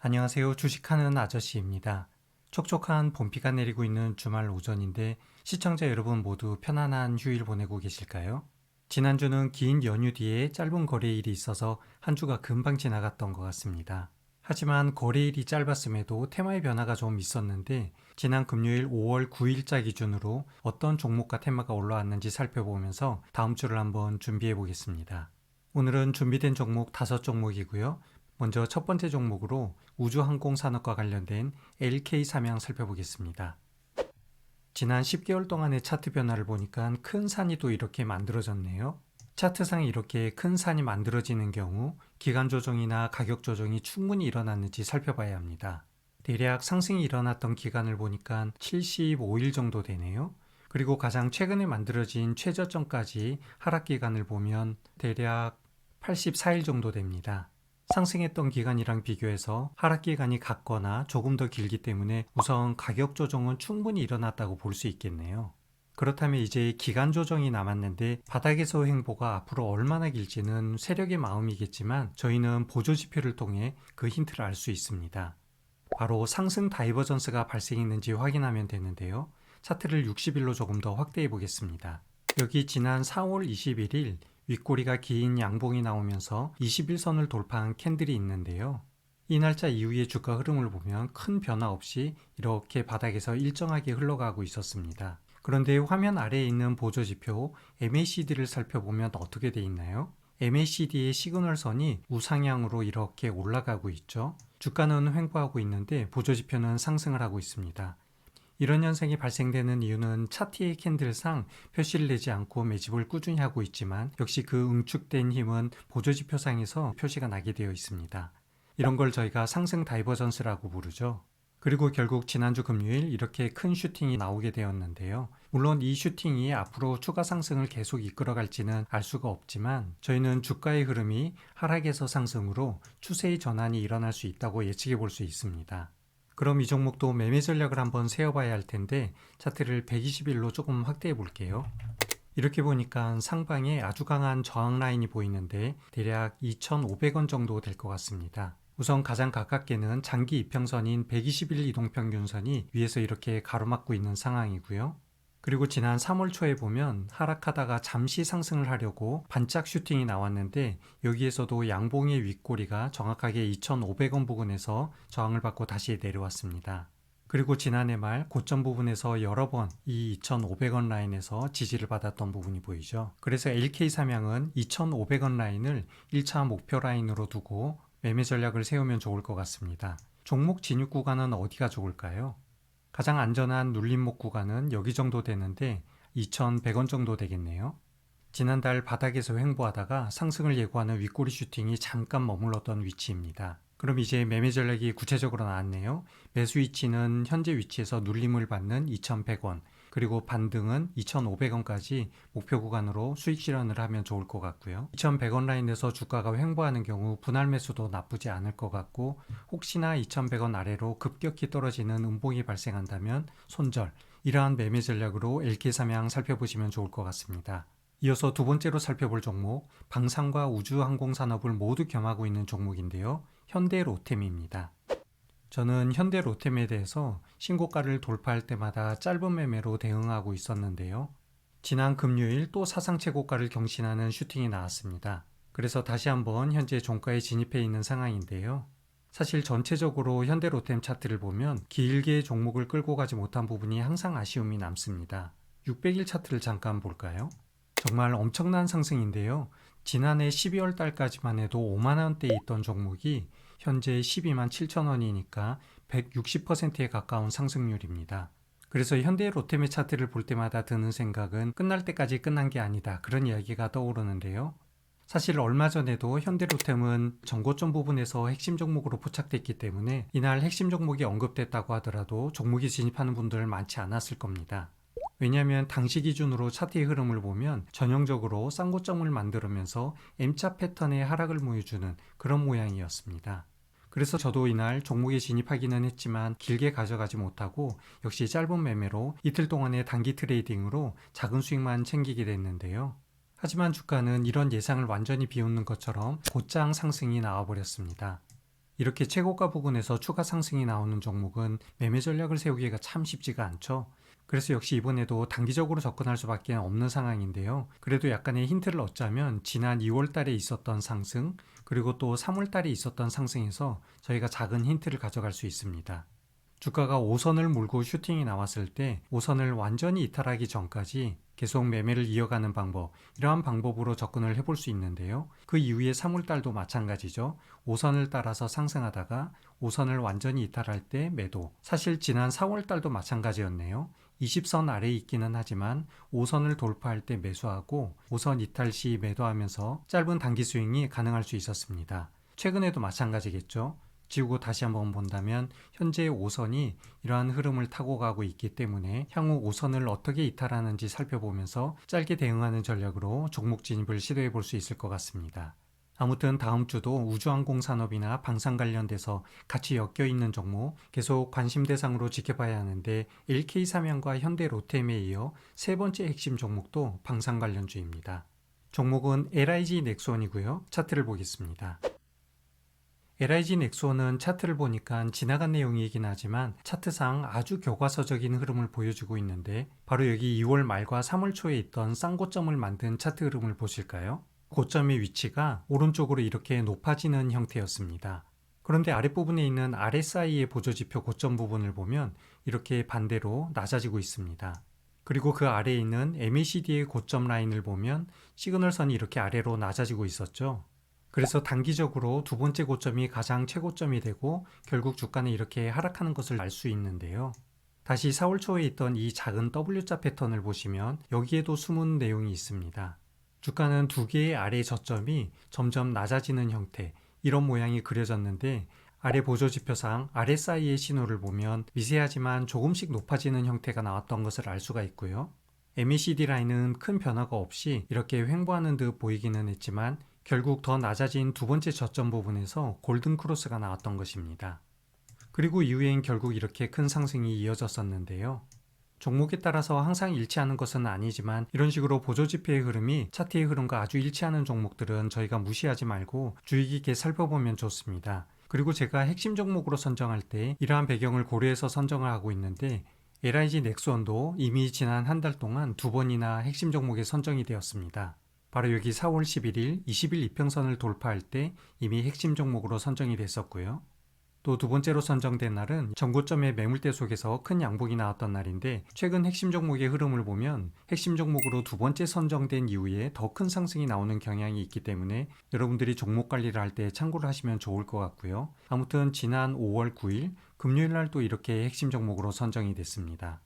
안녕하세요. 주식하는 아저씨입니다. 촉촉한 봄비가 내리고 있는 주말 오전인데 시청자 여러분 모두 편안한 휴일 보내고 계실까요? 지난주는 긴 연휴 뒤에 짧은 거래일이 있어서 한 주가 금방 지나갔던 것 같습니다. 하지만 거래일이 짧았음에도 테마의 변화가 좀 있었는데 지난 금요일 5월 9일자 기준으로 어떤 종목과 테마가 올라왔는지 살펴보면서 다음 주를 한번 준비해 보겠습니다. 오늘은 준비된 종목 5종목이고요. 먼저 첫 번째 종목으로 우주항공산업과 관련된 LK 삼양 살펴보겠습니다. 지난 10개월 동안의 차트 변화를 보니까 큰 산이 또 이렇게 만들어졌네요. 차트상에 이렇게 큰 산이 만들어지는 경우 기간 조정이나 가격 조정이 충분히 일어났는지 살펴봐야 합니다. 대략 상승이 일어났던 기간을 보니까 75일 정도 되네요. 그리고 가장 최근에 만들어진 최저점까지 하락 기간을 보면 대략 84일 정도 됩니다. 상승했던 기간이랑 비교해서 하락 기간이 같거나 조금 더 길기 때문에 우선 가격 조정은 충분히 일어났다고 볼 수 있겠네요. 그렇다면 이제 기간 조정이 남았는데 바닥에서 횡보가 앞으로 얼마나 길지는 세력의 마음이겠지만 저희는 보조 지표를 통해 그 힌트를 알 수 있습니다. 바로 상승 다이버전스가 발생했는지 확인하면 되는데요. 차트를 60일로 조금 더 확대해 보겠습니다. 여기 지난 4월 21일 윗꼬리가 긴 양봉이 나오면서 21선을 돌파한 캔들이 있는데요. 이 날짜 이후의 주가 흐름을 보면 큰 변화 없이 이렇게 바닥에서 일정하게 흘러가고 있었습니다. 그런데 화면 아래에 있는 보조지표 MACD를 살펴보면 어떻게 돼 있나요? MACD의 시그널선이 우상향으로 이렇게 올라가고 있죠. 주가는 횡보하고 있는데 보조지표는 상승을 하고 있습니다. 이런 현상이 발생되는 이유는 차트의 캔들상 표시를 내지 않고 매집을 꾸준히 하고 있지만 역시 그 응축된 힘은 보조지표상에서 표시가 나게 되어 있습니다. 이런 걸 저희가 상승 다이버전스라고 부르죠. 그리고 결국 지난주 금요일 이렇게 큰 슈팅이 나오게 되었는데요. 물론 이 슈팅이 앞으로 추가 상승을 계속 이끌어갈지는 알 수가 없지만 저희는 주가의 흐름이 하락에서 상승으로 추세의 전환이 일어날 수 있다고 예측해 볼 수 있습니다. 그럼 이 종목도 매매 전략을 한번 세워봐야 할 텐데 차트를 120일로 조금 확대해 볼게요. 이렇게 보니까 상방에 아주 강한 저항 라인이 보이는데 대략 2,500원 정도 될 것 같습니다. 우선 가장 가깝게는 장기 이평선인 120일 이동평균선이 위에서 이렇게 가로막고 있는 상황이고요. 그리고 지난 3월 초에 보면 하락하다가 잠시 상승을 하려고 반짝 슈팅이 나왔는데 여기에서도 양봉의 윗꼬리가 정확하게 2,500원 부근에서 저항을 받고 다시 내려왔습니다. 그리고 지난해 말 고점 부분에서 여러 번 이 2,500원 라인에서 지지를 받았던 부분이 보이죠. 그래서 LK 삼양은 2,500원 라인을 1차 목표 라인으로 두고 매매 전략을 세우면 좋을 것 같습니다. 종목 진입 구간은 어디가 좋을까요? 가장 안전한 눌림목 구간은 여기 정도 되는데 2,100원 정도 되겠네요. 지난달 바닥에서 횡보하다가 상승을 예고하는 윗꼬리 슈팅이 잠깐 머물렀던 위치입니다. 그럼 이제 매매 전략이 구체적으로 나왔네요. 매수 위치는 현재 위치에서 눌림을 받는 2,100원, 그리고 반등은 2,500원까지 목표 구간으로 수익 실현을 하면 좋을 것 같고요. 2,100원 라인에서 주가가 횡보하는 경우 분할 매수도 나쁘지 않을 것 같고 혹시나 2,100원 아래로 급격히 떨어지는 음봉이 발생한다면 손절, 이러한 매매 전략으로 LK삼양 살펴보시면 좋을 것 같습니다. 이어서 두 번째로 살펴볼 종목, 방산과 우주항공산업을 모두 겸하고 있는 종목인데요. 현대로템입니다. 저는 현대로템에 대해서 신고가를 돌파할 때마다 짧은 매매로 대응하고 있었는데요. 지난 금요일 또 사상 최고가를 경신하는 슈팅이 나왔습니다. 그래서 다시 한번 현재 종가에 진입해 있는 상황인데요. 사실 전체적으로 현대로템 차트를 보면 길게 종목을 끌고 가지 못한 부분이 항상 아쉬움이 남습니다. 600일 차트를 잠깐 볼까요? 정말 엄청난 상승인데요. 지난해 12월 달까지만 해도 5만원대에 있던 종목이 현재 12만 7천원이니까 160%에 가까운 상승률입니다. 그래서 현대 로템의 차트를 볼 때마다 드는 생각은 끝날 때까지 끝난 게 아니다, 그런 이야기가 떠오르는데요. 사실 얼마 전에도 현대로템은 전고점 부분에서 핵심 종목으로 포착됐기 때문에 이날 핵심 종목이 언급됐다고 하더라도 종목에 진입하는 분들 많지 않았을 겁니다. 왜냐하면 당시 기준으로 차트의 흐름을 보면 전형적으로 쌍고점을 만들면서 M자 패턴의 하락을 보여주는 그런 모양이었습니다. 그래서 저도 이날 종목에 진입하기는 했지만 길게 가져가지 못하고 역시 짧은 매매로 이틀 동안의 단기 트레이딩으로 작은 수익만 챙기게 됐는데요. 하지만 주가는 이런 예상을 완전히 비웃는 것처럼 곧장 상승이 나와버렸습니다. 이렇게 최고가 부근에서 추가 상승이 나오는 종목은 매매 전략을 세우기가 참 쉽지가 않죠. 그래서 역시 이번에도 단기적으로 접근할 수밖에 없는 상황인데요. 그래도 약간의 힌트를 얻자면 지난 2월 달에 있었던 상승, 그리고 또 3월 달에 있었던 상승에서 저희가 작은 힌트를 가져갈 수 있습니다. 주가가 5선을 물고 슈팅이 나왔을 때 5선을 완전히 이탈하기 전까지 계속 매매를 이어가는 방법, 이러한 방법으로 접근을 해볼 수 있는데요. 그 이후에 3월달도 마찬가지죠. 5선을 따라서 상승하다가 5선을 완전히 이탈할 때 매도. 사실 지난 4월달도 마찬가지였네요. 20선 아래에 있기는 하지만 5선을 돌파할 때 매수하고 5선 이탈 시 매도하면서 짧은 단기 스윙이 가능할 수 있었습니다. 최근에도 마찬가지겠죠. 지우고 다시 한번 본다면 현재 5선이 이러한 흐름을 타고 가고 있기 때문에 향후 5선을 어떻게 이탈하는지 살펴보면서 짧게 대응하는 전략으로 종목 진입을 시도해 볼 수 있을 것 같습니다. 아무튼 다음 주도 우주항공 산업이나 방산 관련돼서 같이 엮여 있는 종목 계속 관심 대상으로 지켜봐야 하는데 LK삼양과 현대로템에 이어 세 번째 핵심 종목도 방산 관련주입니다. 종목은 LIG 넥스원이고요. 차트를 보겠습니다. LIG 넥스원은 차트를 보니까 지나간 내용이긴 하지만 차트상 아주 교과서적인 흐름을 보여주고 있는데 바로 여기 2월 말과 3월 초에 있던 쌍고점을 만든 차트 흐름을 보실까요? 고점의 위치가 오른쪽으로 이렇게 높아지는 형태였습니다. 그런데 아랫부분에 있는 RSI의 보조지표 고점 부분을 보면 이렇게 반대로 낮아지고 있습니다. 그리고 그 아래에 있는 MACD의 고점 라인을 보면 시그널선이 이렇게 아래로 낮아지고 있었죠. 그래서 단기적으로 두 번째 고점이 가장 최고점이 되고 결국 주가는 이렇게 하락하는 것을 알 수 있는데요. 다시 4월 초에 있던 이 작은 W자 패턴을 보시면 여기에도 숨은 내용이 있습니다. 주가는 두 개의 아래 저점이 점점 낮아지는 형태, 이런 모양이 그려졌는데 아래 보조지표상 RSI의 신호를 보면 미세하지만 조금씩 높아지는 형태가 나왔던 것을 알 수가 있고요. MACD 라인은 큰 변화가 없이 이렇게 횡보하는 듯 보이기는 했지만 결국 더 낮아진 두 번째 저점 부분에서 골든 크로스가 나왔던 것입니다. 그리고 이후엔 결국 이렇게 큰 상승이 이어졌었는데요. 종목에 따라서 항상 일치하는 것은 아니지만 이런 식으로 보조지표의 흐름이 차트의 흐름과 아주 일치하는 종목들은 저희가 무시하지 말고 주의 깊게 살펴보면 좋습니다. 그리고 제가 핵심 종목으로 선정할 때 이러한 배경을 고려해서 선정을 하고 있는데 LIG 넥스원도 이미 지난 한 달 동안 두 번이나 핵심 종목에 선정이 되었습니다. 바로 여기 4월 11일 20일 이평선을 돌파할 때 이미 핵심 종목으로 선정이 됐었고요. 또 두 번째로 선정된 날은 전고점의 매물대 속에서 큰 양봉이 나왔던 날인데 최근 핵심 종목의 흐름을 보면 핵심 종목으로 두 번째 선정된 이후에 더 큰 상승이 나오는 경향이 있기 때문에 여러분들이 종목 관리를 할 때 참고를 하시면 좋을 것 같고요. 아무튼 지난 5월 9일 금요일 날 또 이렇게 핵심 종목으로 선정이 됐습니다.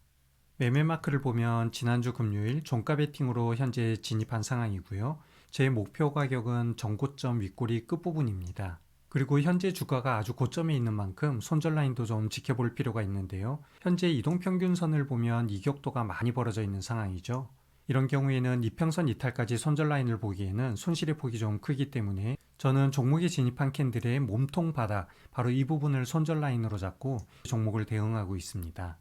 매매 마크를 보면 지난주 금요일 종가 베팅으로 현재 진입한 상황이고요. 제 목표 가격은 전고점 윗꼬리 끝부분입니다. 그리고 현재 주가가 아주 고점에 있는 만큼 손절 라인도 좀 지켜볼 필요가 있는데요. 현재 이동평균선을 보면 이격도가 많이 벌어져 있는 상황이죠. 이런 경우에는 이평선 이탈까지 손절 라인을 보기에는 손실의 폭이 좀 크기 때문에 저는 종목에 진입한 캔들의 몸통 바닥, 바로 이 부분을 손절 라인으로 잡고 종목을 대응하고 있습니다.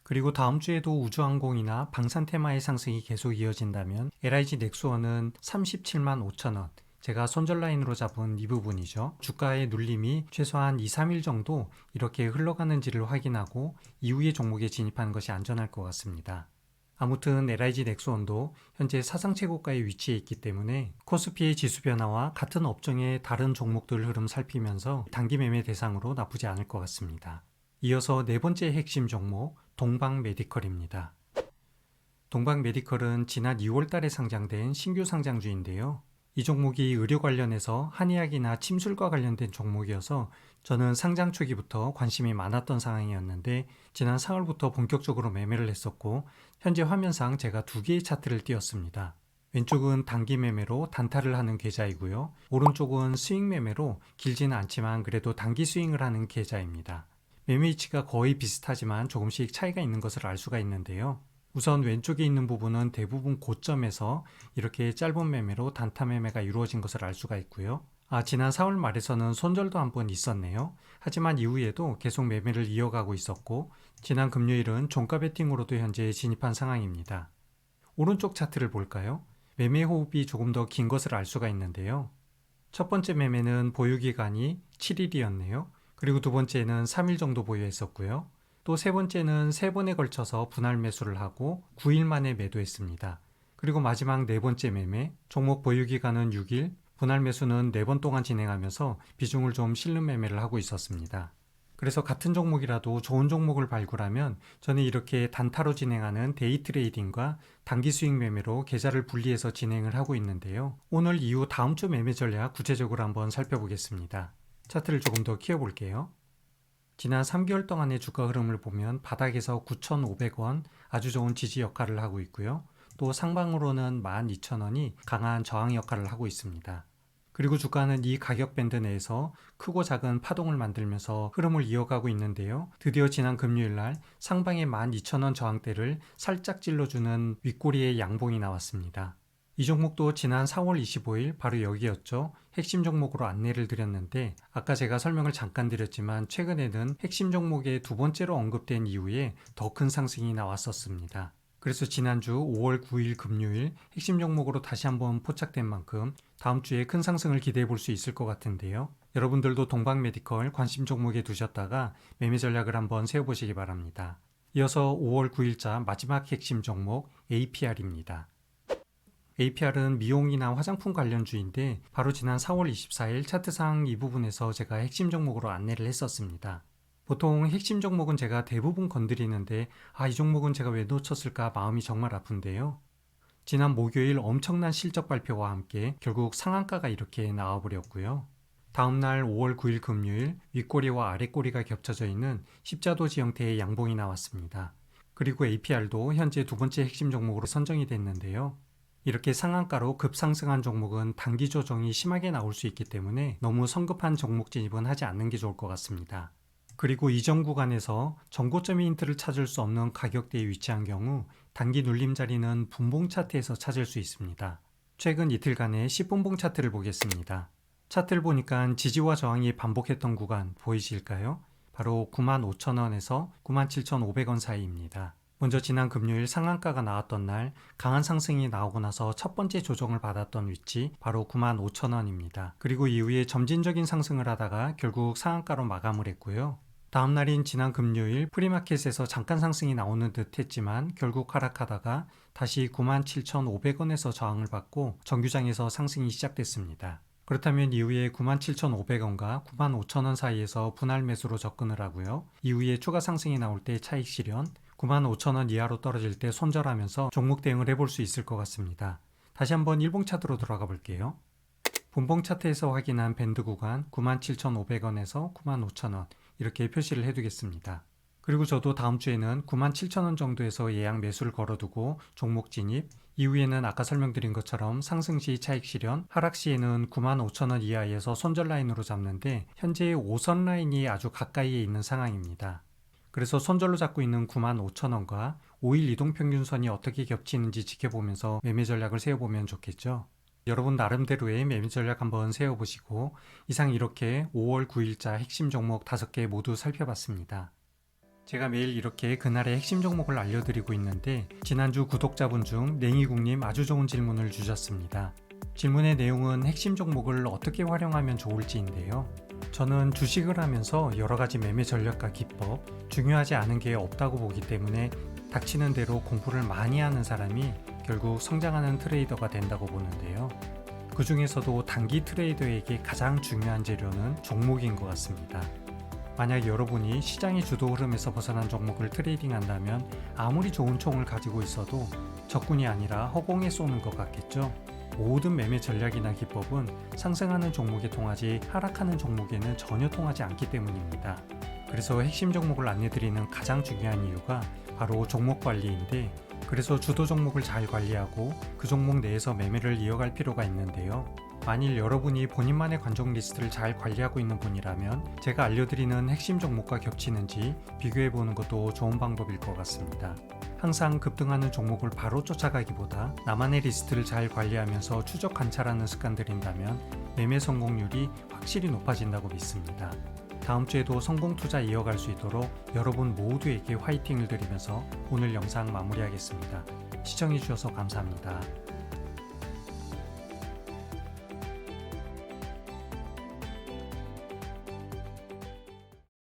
그리고 다음 주에도 우주항공이나 방산 테마의 상승이 계속 이어진다면 LIG 넥스원은 37만 5천 원, 제가 손절 라인으로 잡은 이 부분이죠. 주가의 눌림이 최소한 2, 3일 정도 이렇게 흘러가는지를 확인하고 이후에 종목에 진입하는 것이 안전할 것 같습니다. 아무튼 LIG 넥스원도 현재 사상 최고가에 위치해 있기 때문에 코스피의 지수 변화와 같은 업종의 다른 종목들 흐름 살피면서 단기 매매 대상으로 나쁘지 않을 것 같습니다. 이어서 네 번째 핵심 종목 동방메디컬입니다. 동방메디컬은 지난 2월 달에 상장된 신규 상장주인데요. 이 종목이 의료 관련해서 한의학이나 침술과 관련된 종목이어서 저는 상장 초기부터 관심이 많았던 상황이었는데 지난 4월부터 본격적으로 매매를 했었고 현재 화면상 제가 두 개의 차트를 띄웠습니다. 왼쪽은 단기 매매로 단타를 하는 계좌이고요. 오른쪽은 스윙 매매로 길지는 않지만 그래도 단기 스윙을 하는 계좌입니다. 매매 위치가 거의 비슷하지만 조금씩 차이가 있는 것을 알 수가 있는데요. 우선 왼쪽에 있는 부분은 대부분 고점에서 이렇게 짧은 매매로 단타 매매가 이루어진 것을 알 수가 있고요. 지난 4월 말에서는 손절도 한 번 있었네요. 하지만 이후에도 계속 매매를 이어가고 있었고 지난 금요일은 종가 베팅으로도 현재 진입한 상황입니다. 오른쪽 차트를 볼까요? 매매 호흡이 조금 더 긴 것을 알 수가 있는데요. 첫 번째 매매는 보유기간이 7일이었네요. 그리고 두 번째는 3일 정도 보유했었고요. 또 세 번째는 3번에 걸쳐서 분할 매수를 하고 9일 만에 매도했습니다. 그리고 마지막 네 번째 매매, 종목 보유 기간은 6일, 분할 매수는 4번 동안 진행하면서 비중을 좀 실는 매매를 하고 있었습니다. 그래서 같은 종목이라도 좋은 종목을 발굴하면 저는 이렇게 단타로 진행하는 데이 트레이딩과 단기 수익 매매로 계좌를 분리해서 진행을 하고 있는데요. 오늘 이후 다음 주 매매 전략 구체적으로 한번 살펴보겠습니다. 차트를 조금 더 키워볼게요. 지난 3개월 동안의 주가 흐름을 보면 바닥에서 9,500원 아주 좋은 지지 역할을 하고 있고요. 또 상방으로는 12,000원이 강한 저항 역할을 하고 있습니다. 그리고 주가는 이 가격 밴드 내에서 크고 작은 파동을 만들면서 흐름을 이어가고 있는데요. 드디어 지난 금요일 날 상방의 12,000원 저항대를 살짝 찔러주는 윗꼬리의 양봉이 나왔습니다. 이 종목도 지난 4월 25일 바로 여기였죠. 핵심 종목으로 안내를 드렸는데 아까 제가 설명을 잠깐 드렸지만 최근에는 핵심 종목의 두 번째로 언급된 이후에 더 큰 상승이 나왔었습니다. 그래서 지난주 5월 9일 금요일 핵심 종목으로 다시 한번 포착된 만큼 다음 주에 큰 상승을 기대해 볼 수 있을 것 같은데요. 여러분들도 동방메디컬 관심 종목에 두셨다가 매매 전략을 한번 세워보시기 바랍니다. 이어서 5월 9일자 마지막 핵심 종목 APR입니다. APR은 미용이나 화장품 관련주인데 바로 지난 4월 24일 차트상 이 부분에서 제가 핵심 종목으로 안내를 했었습니다. 보통 핵심 종목은 제가 대부분 건드리는데 이 종목은 제가 왜 놓쳤을까 마음이 정말 아픈데요. 지난 목요일 엄청난 실적 발표와 함께 결국 상한가가 이렇게 나와버렸고요. 다음날 5월 9일 금요일 윗꼬리와 아랫꼬리가 겹쳐져 있는 십자도지 형태의 양봉이 나왔습니다. 그리고 APR도 현재 두 번째 핵심 종목으로 선정이 됐는데요. 이렇게 상한가로 급상승한 종목은 단기 조정이 심하게 나올 수 있기 때문에 너무 성급한 종목 진입은 하지 않는 게 좋을 것 같습니다. 그리고 이전 구간에서 전고점의 힌트를 찾을 수 없는 가격대에 위치한 경우 단기 눌림 자리는 분봉 차트에서 찾을 수 있습니다. 최근 이틀간의 10분봉 차트를 보겠습니다. 차트를 보니까 지지와 저항이 반복했던 구간 보이실까요? 바로 95,000원에서 97,500원 사이입니다. 먼저 지난 금요일 상한가가 나왔던 날 강한 상승이 나오고 나서 첫 번째 조정을 받았던 위치 바로 95,000원입니다. 그리고 이후에 점진적인 상승을 하다가 결국 상한가로 마감을 했고요. 다음 날인 지난 금요일 프리마켓에서 잠깐 상승이 나오는 듯 했지만 결국 하락하다가 다시 97,500원에서 저항을 받고 정규장에서 상승이 시작됐습니다. 그렇다면 이후에 97,500원과 95,000원 사이에서 분할 매수로 접근을 하고요. 이후에 추가 상승이 나올 때 차익 실현, 95,000원 이하로 떨어질 때 손절하면서 종목 대응을 해볼 수 있을 것 같습니다. 다시 한번 일봉 차트로 들어가 볼게요. 분봉 차트에서 확인한 밴드 구간 97,500원에서 95,000원 이렇게 표시를 해두겠습니다. 그리고 저도 다음 주에는 97,000원 정도에서 예약 매수를 걸어두고 종목 진입, 이후에는 아까 설명드린 것처럼 상승 시 차익 실현, 하락 시에는 95,000원 이하에서 손절 라인으로 잡는데 현재의 5선 라인이 아주 가까이에 있는 상황입니다. 그래서 손절로 잡고 있는 95,000원과 5일 이동평균선이 어떻게 겹치는지 지켜보면서 매매 전략을 세워보면 좋겠죠. 여러분 나름대로의 매매 전략 한번 세워보시고 이상 이렇게 5월 9일자 핵심 종목 5개 모두 살펴봤습니다. 제가 매일 이렇게 그날의 핵심 종목을 알려드리고 있는데 지난주 구독자분 중 냉이국님 아주 좋은 질문을 주셨습니다. 질문의 내용은 핵심 종목을 어떻게 활용하면 좋을지인데요. 저는 주식을 하면서 여러가지 매매 전략과 기법, 중요하지 않은 게 없다고 보기 때문에 닥치는 대로 공부를 많이 하는 사람이 결국 성장하는 트레이더가 된다고 보는데요. 그 중에서도 단기 트레이더에게 가장 중요한 재료는 종목인 것 같습니다. 만약 여러분이 시장의 주도 흐름에서 벗어난 종목을 트레이딩한다면 아무리 좋은 총을 가지고 있어도 적군이 아니라 허공에 쏘는 것 같겠죠? 모든 매매 전략이나 기법은 상승하는 종목에 통하지 하락하는 종목에는 전혀 통하지 않기 때문입니다. 그래서 핵심 종목을 안내드리는 가장 중요한 이유가 바로 종목 관리인데 그래서 주도 종목을 잘 관리하고 그 종목 내에서 매매를 이어갈 필요가 있는데요. 만일 여러분이 본인만의 관종 리스트를 잘 관리하고 있는 분이라면 제가 알려드리는 핵심 종목과 겹치는지 비교해보는 것도 좋은 방법일 것 같습니다. 항상 급등하는 종목을 바로 쫓아가기보다 나만의 리스트를 잘 관리하면서 추적 관찰하는 습관들인다면 매매 성공률이 확실히 높아진다고 믿습니다. 다음 주에도 성공 투자 이어갈 수 있도록 여러분 모두에게 화이팅을 드리면서 오늘 영상 마무리하겠습니다. 시청해주셔서 감사합니다.